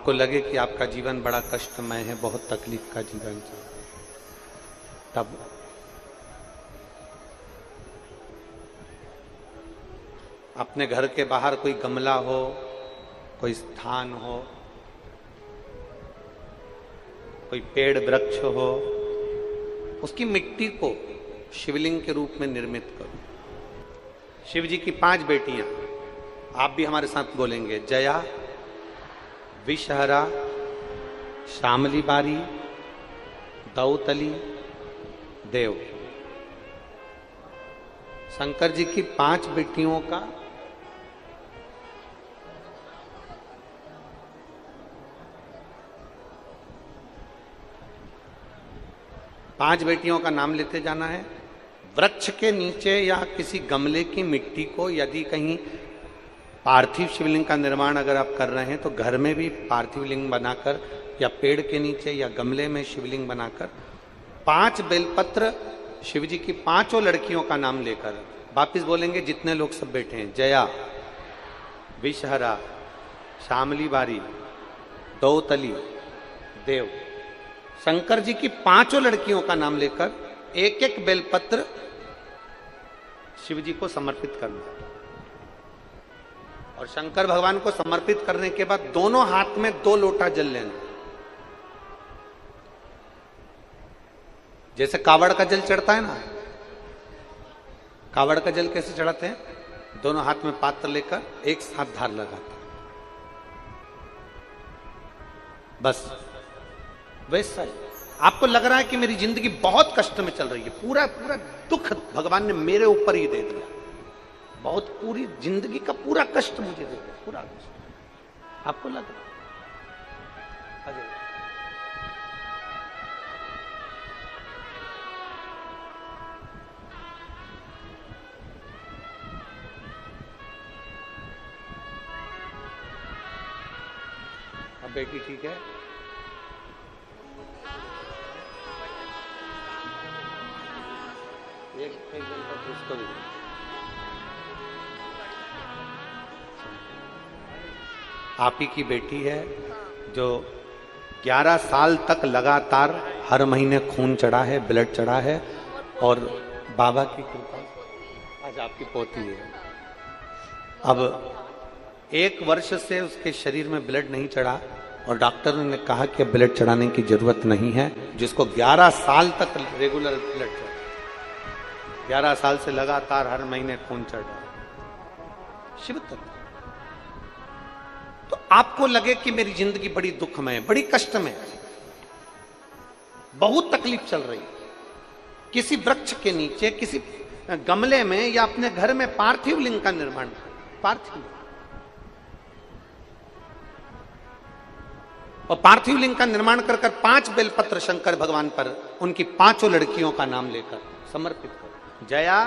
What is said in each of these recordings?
आपको लगे कि आपका जीवन बड़ा कष्टमय है, बहुत तकलीफ का जीवन है, तब अपने घर के बाहर कोई गमला हो, कोई स्थान हो, कोई पेड़ वृक्ष हो, उसकी मिट्टी को शिवलिंग के रूप में निर्मित करो। शिव जी की 5 बेटियां, आप भी हमारे साथ बोलेंगे, जया, विषहरा, श्यामली बारी, दौतली, देव। शंकर जी की 5 बेटियों का पांच बेटियों का नाम लेते जाना है। वृक्ष के नीचे या किसी गमले की मिट्टी को, यदि कहीं पार्थिव शिवलिंग का निर्माण अगर आप कर रहे हैं तो घर में भी पार्थिव लिंग बनाकर या पेड़ के नीचे या गमले में शिवलिंग बनाकर 5 बेलपत्र शिव जी की 5 लड़कियों का नाम लेकर वापिस बोलेंगे, जितने लोग सब बैठे हैं, जया, विषहरा, श्यामली बारी, दौतली, देव। शंकर जी की 5 लड़कियों का नाम लेकर एक एक बेलपत्र शिव जी को समर्पित करना। और शंकर भगवान को समर्पित करने के बाद दोनों हाथ में 2 लोटा जल लेना। जैसे कावड़ का जल चढ़ता है ना, कावड़ का जल कैसे चढ़ाते हैं? दोनों हाथ में पात्र लेकर एक साथ धार लगाते हैं, बस वैसा ही। आपको लग रहा है कि मेरी जिंदगी बहुत कष्ट में चल रही है, पूरा पूरा दुख भगवान ने मेरे ऊपर ही दे दिया, बहुत पूरी जिंदगी का पूरा कष्ट मुझे दे दिया, पूरा कष्ट आपको लग रहा है? अब बेटी ठीक है? एक उसको भी आप ही की बेटी है जो 11 साल तक लगातार हर महीने खून चढ़ा है, ब्लड चढ़ा है, और बाबा की कृपा आज आपकी पोती है। अब 1 वर्ष से उसके शरीर में ब्लड नहीं चढ़ा और डॉक्टर ने कहा कि ब्लड चढ़ाने की जरूरत नहीं है, जिसको 11 साल तक रेगुलर ब्लड चढ़ा, 11 साल से लगातार हर महीने खून चढ़ रहा है, शिव तत्व। तो आपको लगे कि मेरी जिंदगी बड़ी दुखमय, बड़ी कष्टमय, बहुत तकलीफ चल रही, किसी वृक्ष के नीचे, किसी गमले में या अपने घर में पार्थिव लिंग का निर्माण, पार्थिव, और पार्थिव लिंग का निर्माण कर 5 बेलपत्र शंकर भगवान पर उनकी 5 लड़कियों का नाम लेकर समर्पित करो। जया,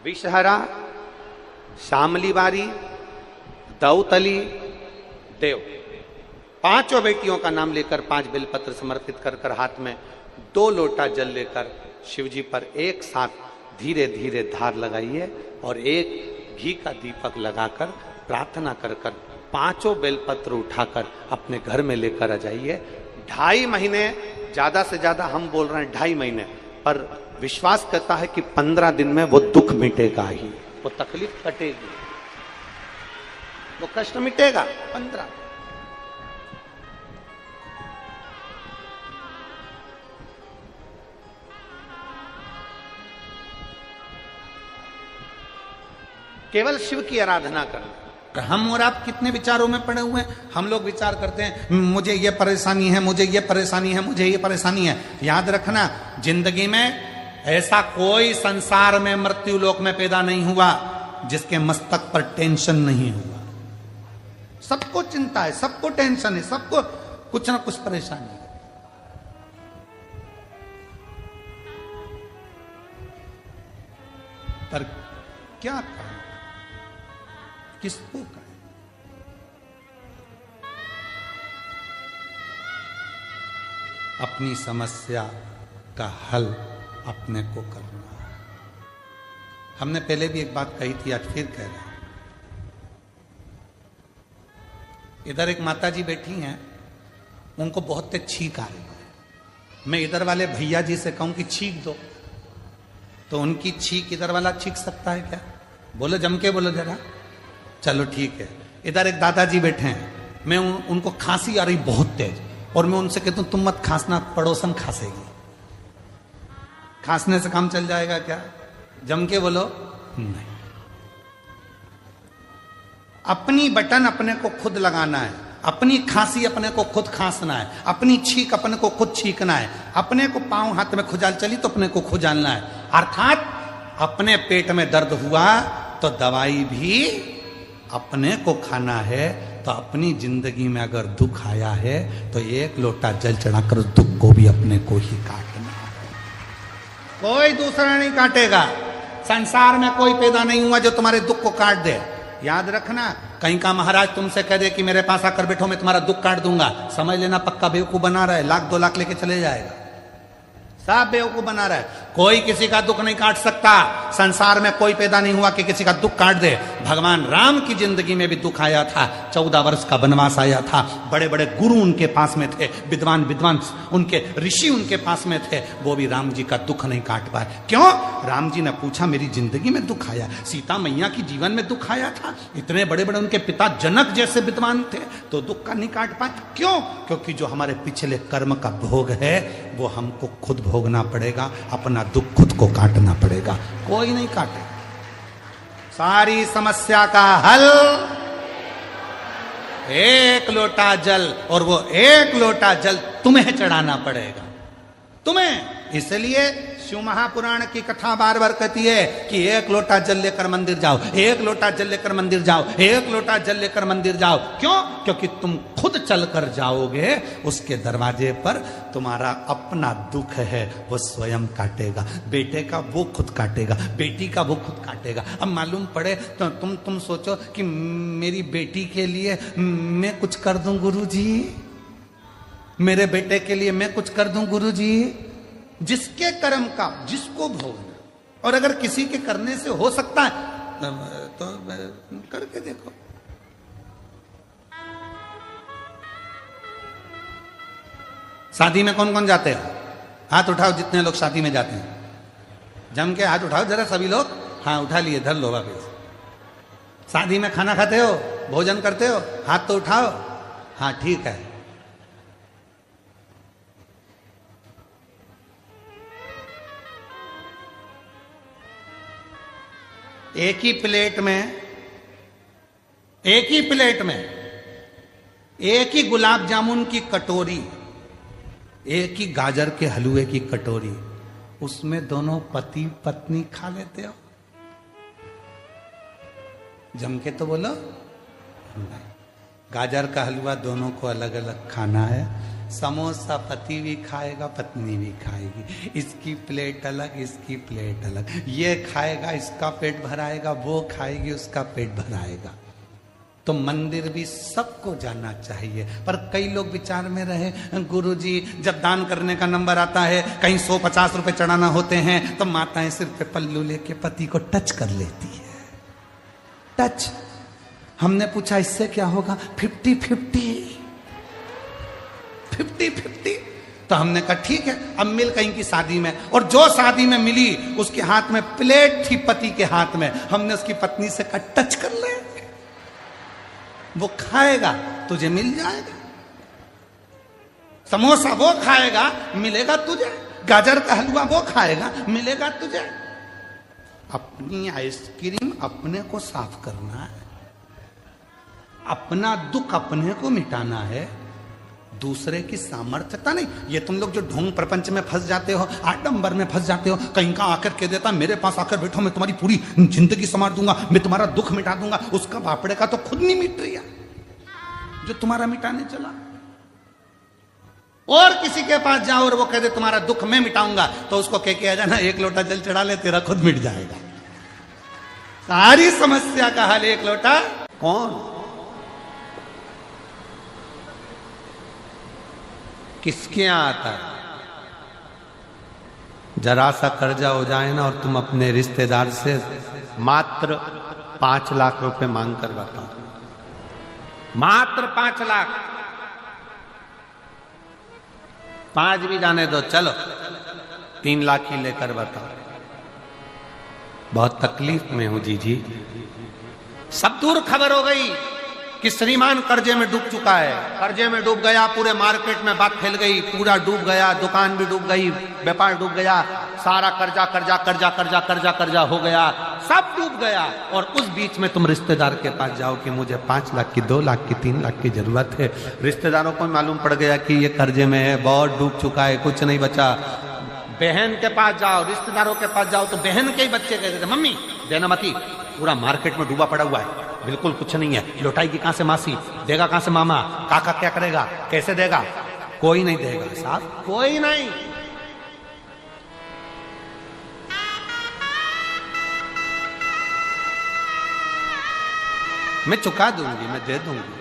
विषहरा, श्यामली बारी, दौतली, देव। 5 बेटियों का नाम लेकर 5 बेलपत्र समर्पित कर हाथ में 2 लोटा जल लेकर शिव जी पर एक साथ धीरे धीरे धार लगाइए और एक घी का दीपक लगाकर प्रार्थना कर 5 बेलपत्र उठाकर अपने घर में लेकर आ जाइए। 2.5 महीने, ज्यादा से ज्यादा हम बोल रहे हैं 2.5 महीने, पर विश्वास करता है कि 15 दिन में वो दुख मिटेगा ही, वो तकलीफ कटेगी, वो कष्ट मिटेगा 15। केवल शिव की आराधना करना। हम और आप कितने विचारों में पड़े हुए हैं। हम लोग विचार करते हैं मुझे ये परेशानी है, मुझे ये परेशानी है, मुझे ये परेशानी है। याद रखना, जिंदगी में ऐसा कोई संसार में मृत्यु लोक में पैदा नहीं हुआ जिसके मस्तक पर टेंशन नहीं हुआ। सबको चिंता है, सबको टेंशन है, सबको कुछ ना कुछ परेशानी है। पर क्या करें, किसको करें? अपनी समस्या का हल अपने को करना है। हमने पहले भी एक बात कही थी, आज फिर कह रहे हैं, इधर एक माता जी बैठी हैं, उनको बहुत तेज छींक आ रही है। मैं इधर वाले भैया जी से कहूं कि छींक दो, तो उनकी छींक इधर वाला छींक सकता है क्या? बोलो, जम के बोलो जरा। चलो ठीक है। इधर एक दादाजी बैठे हैं, मैं उनको खांसी आ रही बहुत तेज, और मैं उनसे कहता हूं तुम मत खांसना, पड़ोसन खांसेगी। खांसने से काम चल जाएगा क्या? जम के बोलो नहीं। अपनी बटन अपने को खुद लगाना है, अपनी खांसी अपने को खुद खांसना है, अपनी छींक अपने को खुद छींकना है। अपने को पांव हाथ में खुजाल चली तो अपने को खुजालना है। अर्थात अपने पेट में दर्द हुआ तो दवाई भी अपने को खाना है। तो अपनी जिंदगी में अगर दुख आया है तो एक लोटा जल चढ़ाकर उस दुख को भी अपने को ही काटना है, कोई दूसरा नहीं काटेगा। संसार में कोई पैदा नहीं हुआ जो तुम्हारे दुख को काट दे। याद रखना, कहीं का महाराज तुमसे कह दे कि मेरे पास आकर बैठो, मैं तुम्हारा दुख काट दूंगा, समझ लेना पक्का बेवकूफ बना रहा है, 1,00,000 2,00,000 लेके चले जाएगा। सब बेवकूफ बना रहा है। कोई किसी का दुख नहीं काट सकता। संसार में कोई पैदा नहीं हुआ कि किसी का दुख काट दे। भगवान राम की जिंदगी में भी दुख आया था, 14 वर्ष का वनवास आया था। बड़े बड़े गुरु उनके पास में थे, विद्वान उनके ऋषि उनके पास में थे, वो भी राम जी का दुख नहीं काट पाए। क्यों? राम जी ने पूछा मेरी जिंदगी में दुख आया, सीता मैया की जीवन में दुख आया था, इतने बड़े बड़े उनके पिता जनक जैसे विद्वान थे, तो दुख का नहीं काट पाए। क्यों? क्योंकि जो हमारे पिछले कर्म का भोग है वो हमको खुद भोगना पड़ेगा, अपना दुख खुद को काटना पड़ेगा, कोई नहीं काटे। सारी समस्या का हल एक लोटा जल, और वो एक लोटा जल तुम्हें चढ़ाना पड़ेगा, तुम्हें। इसलिए शिव महापुराण की कथा बार बार कहती है कि एक लोटा जल लेकर मंदिर जाओ, एक लोटा जल लेकर मंदिर जाओ, एक लोटा जल लेकर मंदिर जाओ। क्यों? क्योंकि तुम खुद चलकर जाओगे, उसके दरवाजे पर तुम्हारा अपना दुख है वो स्वयं काटेगा। बेटे का वो खुद काटेगा, बेटी का वो खुद काटेगा। अब मालूम पड़े तो तुम सोचो कि मेरी बेटी के लिए मैं कुछ कर दूं गुरुजी, मेरे बेटे के लिए मैं कुछ कर दूं गुरुजी। जिसके कर्म का जिसको भोगना, और अगर किसी के करने से हो सकता है तो करके देखो। शादी में कौन कौन जाते हैं? हाथ उठाओ जितने लोग शादी में जाते हैं, जम के हाथ उठाओ जरा सभी लोग। हाँ उठा लिए, धर लो वापिस। शादी में खाना खाते हो, भोजन करते हो, हाथ तो उठाओ। हाँ ठीक है। एक ही प्लेट में एक ही गुलाब जामुन की कटोरी, एक ही गाजर के हलवे की कटोरी, उसमें दोनों पति पत्नी खा लेते हो? जम के तो बोलो नहीं। गाजर का हलवा दोनों को अलग अलग खाना है। समोसा पति भी खाएगा, पत्नी भी खाएगी, इसकी प्लेट अलग, इसकी प्लेट अलग। ये खाएगा, इसका पेट भराएगा, वो खाएगी, उसका पेट भराएगा। तो मंदिर भी सबको जाना चाहिए। पर कई लोग विचार में रहे, गुरुजी जब दान करने का नंबर आता है, कहीं 150 रुपए चढ़ाना होते हैं, तो माताएं सिर पे पल्लू लेके पति को टच कर लेती है। टच। हमने पूछा इससे क्या होगा? 50-50। तो हमने कहा ठीक है। अब मिल कहीं की शादी में, और जो शादी में मिली उसके हाथ में प्लेट थी पति के हाथ में, हमने उसकी पत्नी से कहा टच कर ले, वो खाएगा तुझे मिल जाएगा। समोसा वो खाएगा मिलेगा तुझे, गाजर का हलवा वो खाएगा मिलेगा तुझे। अपनी आइसक्रीम अपने को साफ करना है, अपना दुख अपने को मिटाना है, दूसरे की सामर्थ्यता नहीं। ये तुम लोग जो ढोंग प्रपंच में फंस जाते हो, आडंबर में फंस जाते हो, कहीं का आकर कह देता मेरे पास आकर बैठो, मैं तुम्हारी पूरी जिंदगी संवार दूंगा, मैं तुम्हारा दुख मिटा दूंगा। उसका बापड़े का तो खुद नहीं मिट रही जो तुम्हारा मिटाने चला। और किसी के पास जाओ और वो कह दे तुम्हारा दुख मैं मिटाऊंगा, तो उसको कह के आ जाना एक लोटा जल चढ़ा ले, तेरा खुद मिट जाएगा। सारी समस्या का हल एक लोटा कौन? किसके यहां आता है? जरा सा कर्जा हो जाए ना और तुम अपने रिश्तेदार से मात्र 5 लाख रुपए मांग कर बताओ, मात्र 5 लाख। 5 भी जाने दो, चलो 3 लाख ही लेकर बताओ। बहुत तकलीफ में हूं जी। सब दूर खबर हो गई कि श्रीमान कर्जे में डूब चुका है, कर्जे में डूब गया, पूरे मार्केट में बात फैल गई, पूरा डूब गया, दुकान भी डूब गई, व्यापार डूब गया, सारा कर्जा कर्जा कर्जा कर्जा कर्जा कर्जा हो गया, सब डूब गया। और उस बीच में तुम रिश्तेदार के पास जाओ कि मुझे 5 लाख की, 2 लाख की, 3 लाख की जरूरत है। रिश्तेदारों को मालूम पड़ गया कि ये कर्जे में है, बहुत डूब चुका है, कुछ नहीं बचा। बहन के पास जाओ, रिश्तेदारों के पास जाओ तो बहन के ही बच्चे कहते थे मम्मी देना मती, पूरा मार्केट में डूबा पड़ा हुआ है, बिल्कुल कुछ नहीं है, लौटाएगी कहां से मासी, देगा कहां से मामा, काका क्या करेगा, कैसे देगा, कोई नहीं देगा साहब, कोई नहीं। मैं चुका दूंगी, मैं दे दूंगी,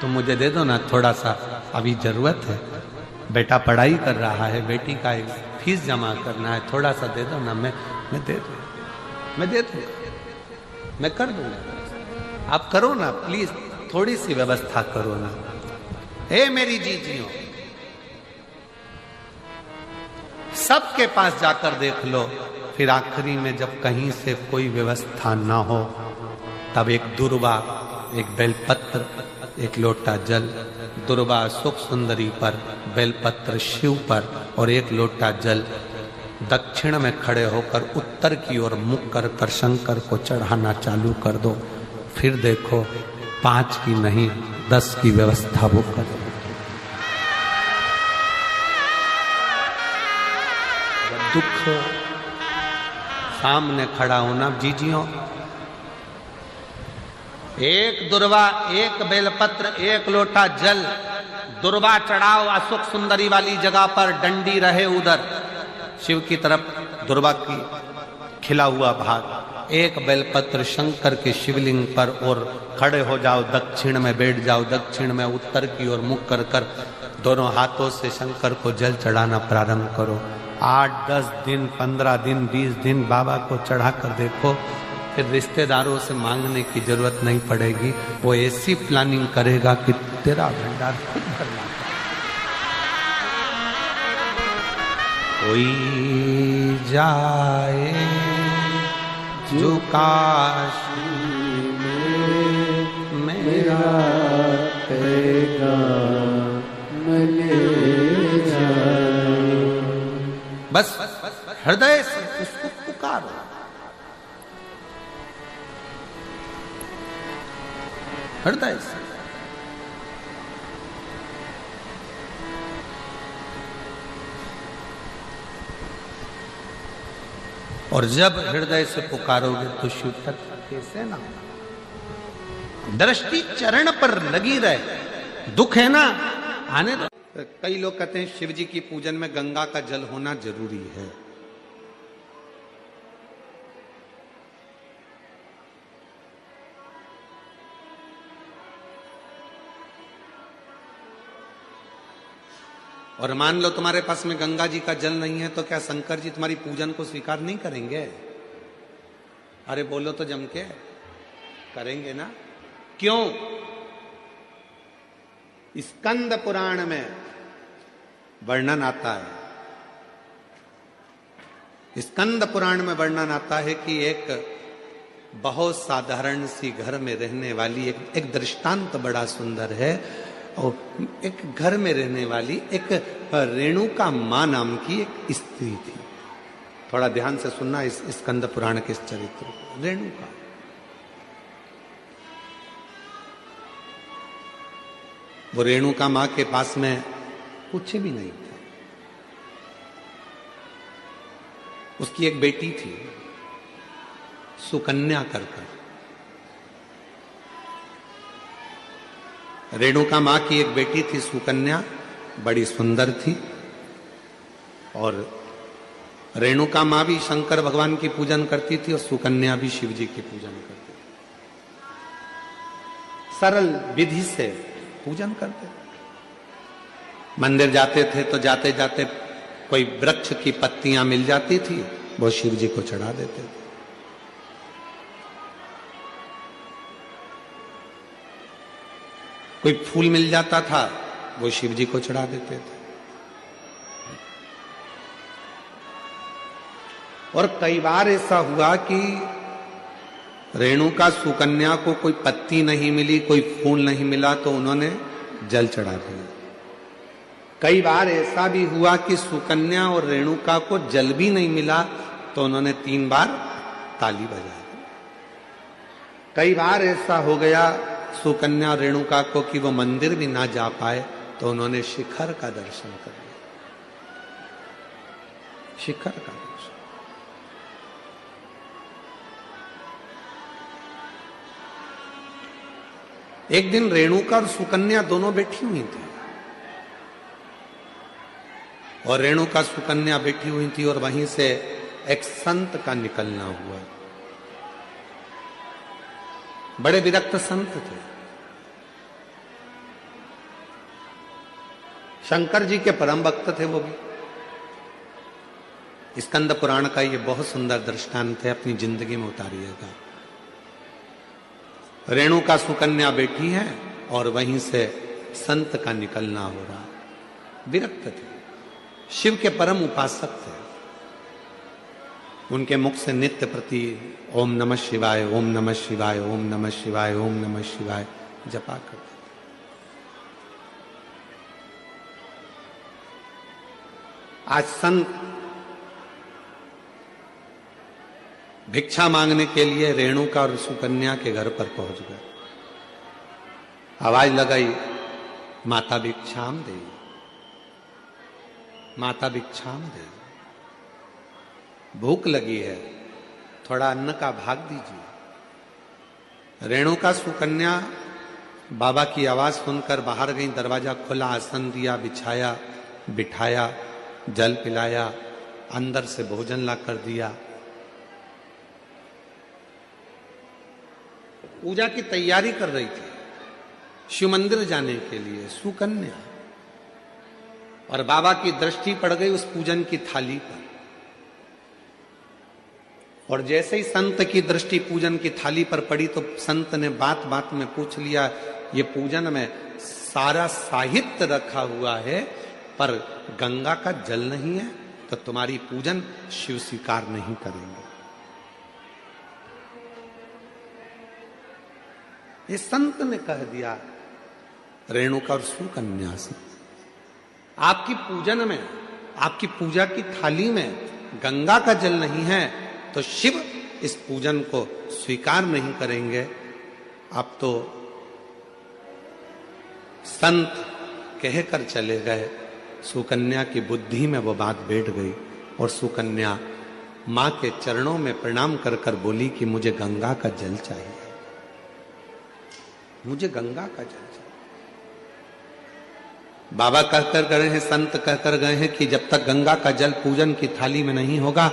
तुम मुझे दे दो ना थोड़ा सा, अभी जरूरत है, बेटा पढ़ाई कर रहा है, बेटी का एक फीस जमा करना है, थोड़ा सा दे दो ना, मैं दे दूंगा, मैं दे दूंगा, मैं कर दूंगा, आप करो ना प्लीज, थोड़ी सी व्यवस्था करो ना। हे मेरी जीजियों, सबके पास जाकर देख लो, फिर आखिरी में जब कहीं से कोई व्यवस्था ना हो, तब एक दुर्वा, एक बेलपत्र, एक लोटा जल, दुर्वा सुख सुंदरी पर, बेलपत्र शिव पर और एक लोटा जल दक्षिण में खड़े होकर उत्तर की ओर मुख कर शंकर को चढ़ाना चालू कर दो। फिर देखो 5 की नहीं 10 की व्यवस्था वो कर दो। दुख सामने खड़ा होना जीजियों, एक दुर्वा, एक बेलपत्र, एक लोटा जल, दुर्वा चढ़ाओ अशोक सुंदरी वाली जगह पर, डंडी रहे उधर शिव की तरफ, दुर्वा की खिला हुआ भाग, एक बेलपत्र शंकर के शिवलिंग पर और खड़े हो जाओ, दक्षिण में बैठ जाओ, दक्षिण में उत्तर की ओर मुख कर दोनों हाथों से शंकर को जल चढ़ाना प्रारंभ करो। 8, 10 दिन, 15 दिन, 20 दिन बाबा को चढ़ा कर देखो, फिर रिश्तेदारों से मांगने की जरूरत नहीं पड़ेगी, वो ऐसी प्लानिंग करेगा कि तेरा भंडार खुद भरना। कोई जाए जो काशी में मेरा पैगाम ले जाए, बस हृदय से उसको पुकारो। हृदय से और जब हृदय से पुकारोगे तो शिव तक कैसे ना, दृष्टि चरण पर लगी रहे, दुख है ना आने दो। कई लोग कहते हैं शिव जी की पूजन में गंगा का जल होना जरूरी है। और मान लो तुम्हारे पास में गंगा जी का जल नहीं है तो क्या शंकर जी तुम्हारी पूजन को स्वीकार नहीं करेंगे? अरे बोलो तो जम के, करेंगे ना। क्यों? स्कंद पुराण में वर्णन आता है, स्कंद पुराण में वर्णन आता है कि एक बहुत साधारण सी घर में रहने वाली एक दृष्टांत बड़ा सुंदर है। और एक घर में रहने वाली एक रेणुका मां नाम की एक स्त्री थी। थोड़ा ध्यान से सुनना इस स्कंद पुराण के इस चरित्र को। रेणुका, वो रेणुका मां के पास में कुछ भी नहीं था। उसकी एक बेटी थी सुकन्या कर। रेणुका मां की एक बेटी थी सुकन्या, बड़ी सुंदर थी। और रेणुका मां भी शंकर भगवान की पूजन करती थी और सुकन्या भी शिव जी की पूजन करती थी। सरल विधि से पूजन करते थे। मंदिर जाते थे तो जाते जाते कोई वृक्ष की पत्तियां मिल जाती थी, वो शिव जी को चढ़ा देते थे। कोई फूल मिल जाता था वो शिव जी को चढ़ा देते थे। और कई बार ऐसा हुआ कि रेणुका सुकन्या को कोई पत्ती नहीं मिली, कोई फूल नहीं मिला, तो उन्होंने जल चढ़ा दिया। कई बार ऐसा भी हुआ कि सुकन्या और रेणुका को जल भी नहीं मिला, तो उन्होंने 3 बार ताली बजा दी। कई बार ऐसा हो गया सुकन्या रेणुका को कि वो मंदिर भी ना जा पाए, तो उन्होंने शिखर का दर्शन कर लिया। शिखर का दर्शन। एक दिन रेणुका और सुकन्या दोनों बैठी हुई थी, और रेणुका सुकन्या बैठी हुई थी, और वहीं से एक संत का निकलना हुआ। बड़े विरक्त संत थे, शंकर जी के परम भक्त थे वो भी। स्कंद पुराण का ये बहुत सुंदर दृष्टांत है, अपनी जिंदगी में उतारिएगा। रेणुका सुकन्या बैठी है और वहीं से संत का निकलना हो रहा। विरक्त थे, शिव के परम उपासक थे। उनके मुख से नित्य प्रति ओम नमः शिवाय, ओम नमः शिवाय, ओम नमः शिवाय, ओम नमः शिवाय जपा करते। आज संत भिक्षा मांगने के लिए रेणुका और सुकन्या के घर पर पहुंच गए। आवाज लगाई, माता भिक्षाम दे, माता भिक्षाम दे, भूख लगी है, थोड़ा अन्न का भाग दीजिए। रेणुका सुकन्या बाबा की आवाज सुनकर बाहर गई, दरवाजा खोला, आसन दिया, बिछाया, बिठाया, जल पिलाया, अंदर से भोजन ला कर दिया। पूजा की तैयारी कर रही थी शिव मंदिर जाने के लिए सुकन्या, और बाबा की दृष्टि पड़ गई उस पूजन की थाली पर। और जैसे ही संत की दृष्टि पूजन की थाली पर पड़ी, तो संत ने बात बात में पूछ लिया, ये पूजन में सारा साहित्य रखा हुआ है, पर गंगा का जल नहीं है, तो तुम्हारी पूजन शिव स्वीकार नहीं करेंगे। ये संत ने कह दिया रेणुका और सुकन्या से, आपकी पूजन में, आपकी पूजा की थाली में गंगा का जल नहीं है, तो शिव इस पूजन को स्वीकार नहीं करेंगे। अब तो संत कहकर चले गए। सुकन्या की बुद्धि में वो बात बैठ गई, और सुकन्या मां के चरणों में प्रणाम कर कर बोली कि मुझे गंगा का जल चाहिए, मुझे गंगा का जल चाहिए। बाबा कहकर गए हैं, संत कहकर गए हैं कि जब तक गंगा का जल पूजन की थाली में नहीं होगा,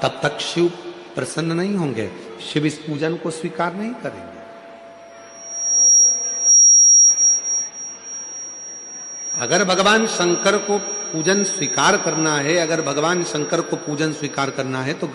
तब तक शिव प्रसन्न नहीं होंगे, शिव इस पूजन को स्वीकार नहीं करेंगे। अगर भगवान शंकर को पूजन स्वीकार करना है, अगर भगवान शंकर को पूजन स्वीकार करना है, तो